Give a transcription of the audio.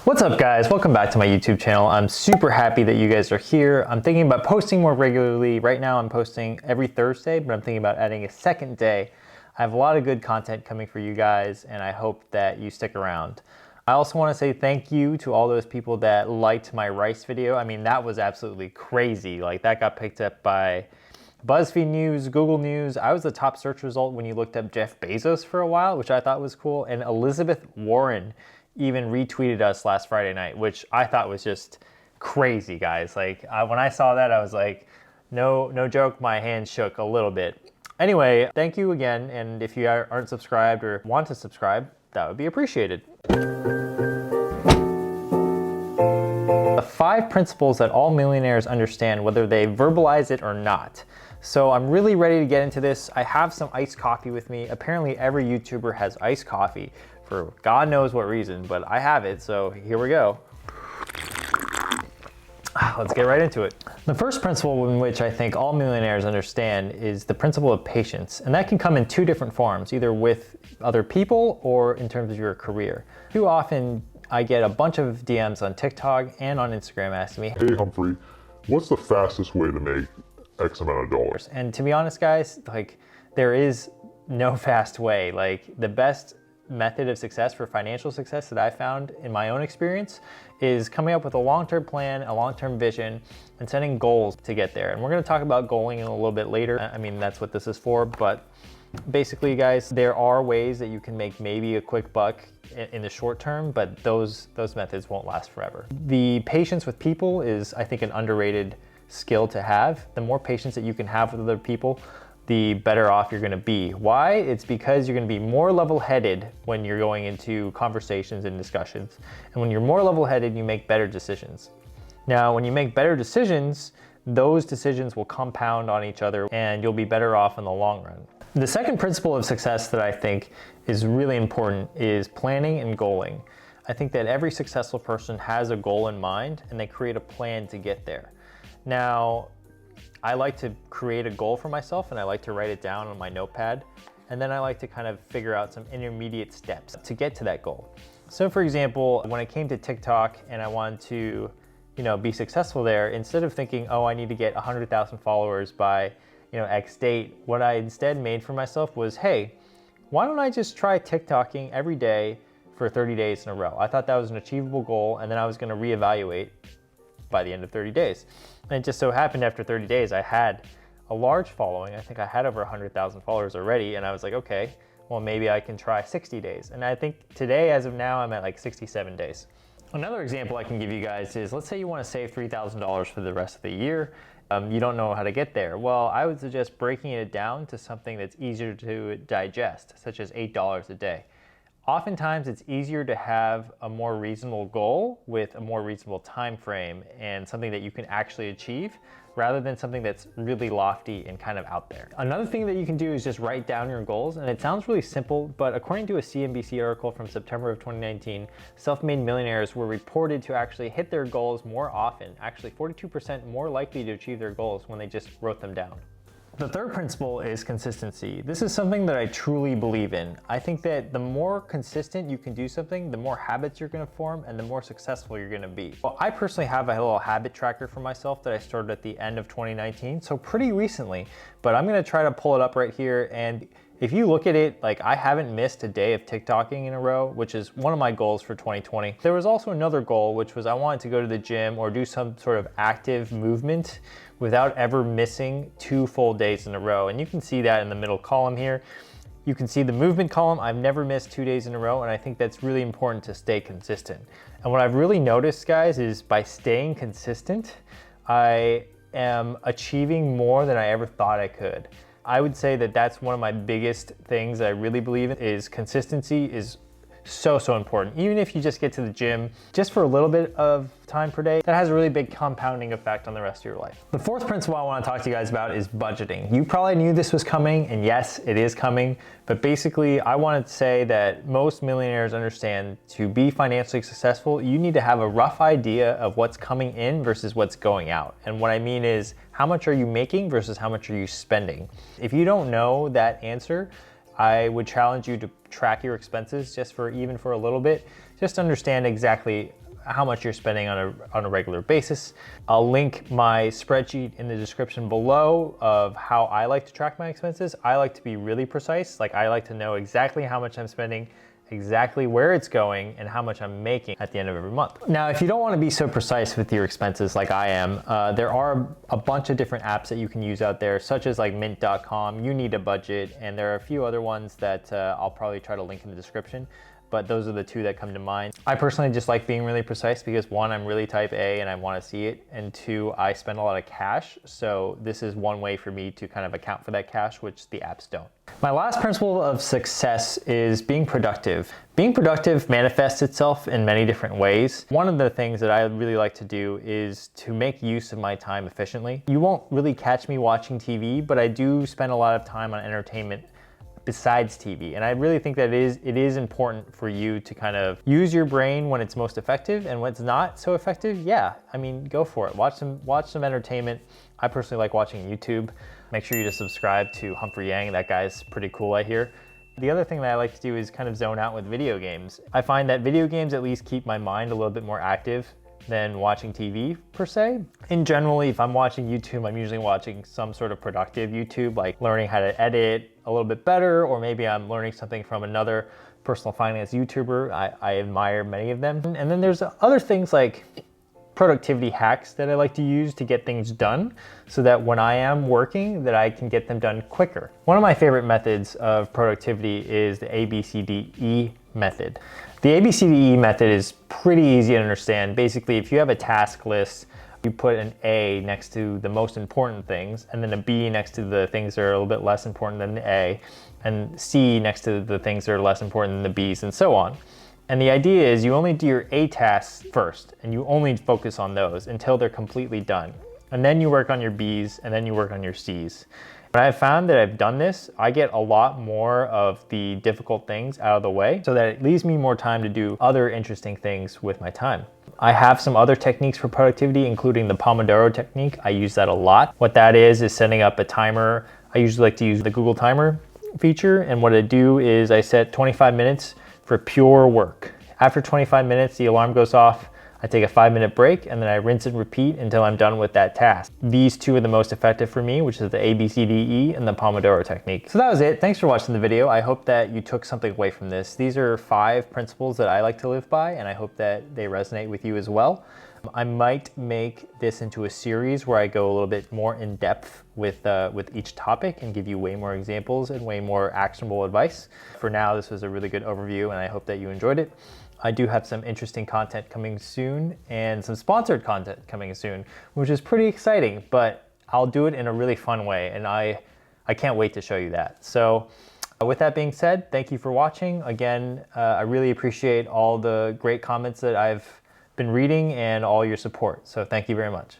What's up guys, welcome back to my YouTube channel. I'm super happy that you guys are here. I'm thinking about posting more regularly. Right now I'm posting every Thursday, but I'm thinking about adding a second day. I have a lot of good content coming for you guys and I hope that you stick around. I also want to say thank you to all those people that liked my rice video. I mean, that was absolutely crazy. Like that got picked up by BuzzFeed News, Google News. I was the top search result when you looked up Jeff Bezos for a while, which I thought was cool. And Elizabeth Warren even retweeted us last Friday night, which I thought was just crazy, guys. Like when I saw that, I was like, no joke, my hand shook a little bit. Anyway, thank you again. And if you aren't subscribed or want to subscribe, that would be appreciated. The 5 principles that all millionaires understand, whether they verbalize it or not. So I'm really ready to get into this. I have some iced coffee with me. Apparently every YouTuber has iced coffee for God knows what reason, but I have it, so here we go. Let's get right into it. The first principle in which I think all millionaires understand is the principle of patience. And that can come in 2 different forms, either with other people or in terms of your career. Too often I get a bunch of DMs on TikTok and on Instagram asking me, "Hey Humphrey, what's the fastest way to make X amount of dollars?" And to be honest guys, like there is no fast way. Like the best method of success for financial success that I found in my own experience is coming up with a long-term plan, a long-term vision, and setting goals to get there. And we're gonna talk about goaling in a little bit later. I mean, that's what this is for, but basically guys, there are ways that you can make maybe a quick buck in the short term, but those methods won't last forever. The patience with people is, I think, an underrated skill to have. The more patience that you can have with other people, the better off you're gonna be. Why? It's because you're gonna be more level-headed when you're going into conversations and discussions. And when you're more level-headed, you make better decisions. Now, when you make better decisions, those decisions will compound on each other and you'll be better off in the long run. The second principle of success that I think is really important is planning and goaling. I think that every successful person has a goal in mind and they create a plan to get there. Now, I like to create a goal for myself and I like to write it down on my notepad. And then I like to kind of figure out some intermediate steps to get to that goal. So for example, when I came to TikTok and I wanted to, be successful there, instead of thinking, oh, I need to get 100,000 followers by, X date, what I instead made for myself was, hey, why don't I just try TikToking every day for 30 days in a row? I thought that was an achievable goal and then I was gonna reevaluate by the end of 30 days. And it just so happened after 30 days, I had a large following. I think I had over 100,000 followers already. And I was like, okay, well, maybe I can try 60 days. And I think today, as of now, I'm at like 67 days. Another example I can give you guys is, let's say you want to save $3,000 for the rest of the year. You don't know how to get there. Well, I would suggest breaking it down to something that's easier to digest, such as $8 a day. Oftentimes it's easier to have a more reasonable goal with a more reasonable time frame and something that you can actually achieve rather than something that's really lofty and kind of out there. Another thing that you can do is just write down your goals, and it sounds really simple, but according to a CNBC article from September of 2019, self-made millionaires were reported to actually hit their goals more often, actually 42% more likely to achieve their goals when they just wrote them down. The third principle is consistency. This is something that I truly believe in. I think that the more consistent you can do something, the more habits you're gonna form and the more successful you're gonna be. Well, I personally have a little habit tracker for myself that I started at the end of 2019, so pretty recently, but I'm gonna try to pull it up right here. And if you look at it, like I haven't missed a day of TikToking in a row, which is one of my goals for 2020. There was also another goal, which was I wanted to go to the gym or do some sort of active movement without ever missing 2 full days in a row. And you can see that in the middle column here. You can see the movement column. I've never missed 2 days in a row, and I think that's really important to stay consistent. And what I've really noticed, guys, is by staying consistent, I am achieving more than I ever thought I could. I would say that that's one of my biggest things that I really believe in is consistency is so important. Even if you just get to the gym just for a little bit of time per day, that has a really big compounding effect on the rest of your life. The fourth principle I want to talk to you guys about is budgeting. You probably knew this was coming, and yes, it is coming, but basically I wanted to say that most millionaires understand to be financially successful, you need to have a rough idea of what's coming in versus what's going out. And what I mean is, how much are you making versus how much are you spending? If you don't know that answer, I would challenge you to track your expenses just for even for a little bit, just to understand exactly how much you're spending on a regular basis. I'll link my spreadsheet in the description below of how I like to track my expenses. I like to be really precise. Like, I like to know exactly how much I'm spending, exactly where it's going, and how much I'm making at the end of every month. Now, if you don't want to be so precise with your expenses like I am, there are a bunch of different apps that you can use out there, such as like mint.com, You Need a Budget, and there are a few other ones that I'll probably try to link in the description. But those are the two that come to mind. I personally just like being really precise because one, I'm really type A and I want to see it, and two, I spend a lot of cash. So this is one way for me to kind of account for that cash, which the apps don't. My last principle of success is being productive. Being productive manifests itself in many different ways. One of the things that I really like to do is to make use of my time efficiently. You won't really catch me watching TV, but I do spend a lot of time on entertainment besides TV. And I really think that it is important for you to kind of use your brain when it's most effective, and when it's not so effective, yeah, I mean, go for it. Watch some entertainment. I personally like watching YouTube. Make sure you just subscribe to Humphrey. That guy's pretty cool, I hear. The other thing that I like to do is kind of zone out with video games. I find that video games at least keep my mind a little bit more active than watching TV per se. In generally, if I'm watching YouTube, I'm usually watching some sort of productive YouTube, like learning how to edit a little bit better, or maybe I'm learning something from another personal finance YouTuber. I admire many of them. And then there's other things like productivity hacks that I like to use to get things done so that when I am working, that I can get them done quicker. One of my favorite methods of productivity is the ABCDE method. The ABCDE method is pretty easy to understand. Basically, if you have a task list, you put an A next to the most important things, and then a B next to the things that are a little bit less important than the A, and C next to the things that are less important than the B's, and so on. And the idea is you only do your A tasks first, and you only focus on those until they're completely done. And then you work on your B's, and then you work on your C's. When I've found that I've done this, I get a lot more of the difficult things out of the way, so that it leaves me more time to do other interesting things with my time. I have some other techniques for productivity, including the Pomodoro technique. I use that a lot. What that is setting up a timer. I usually like to use the Google Timer feature, and what I do is I set 25 minutes for pure work. After 25 minutes, the alarm goes off. I take a 5-minute break, and then I rinse and repeat until I'm done with that task. These two are the most effective for me, which is the ABCDE and the Pomodoro technique. So that was it. Thanks for watching the video. I hope that you took something away from this. These are 5 principles that I like to live by, and I hope that they resonate with you as well. I might make this into a series where I go a little bit more in depth with each topic and give you way more examples and way more actionable advice. For now, this was a really good overview, and I hope that you enjoyed it. I do have some interesting content coming soon and some sponsored content coming soon, which is pretty exciting, but I'll do it in a really fun way, and I can't wait to show you that. So with that being said, thank you for watching. Again, I really appreciate all the great comments that I've been reading and all your support. So thank you very much.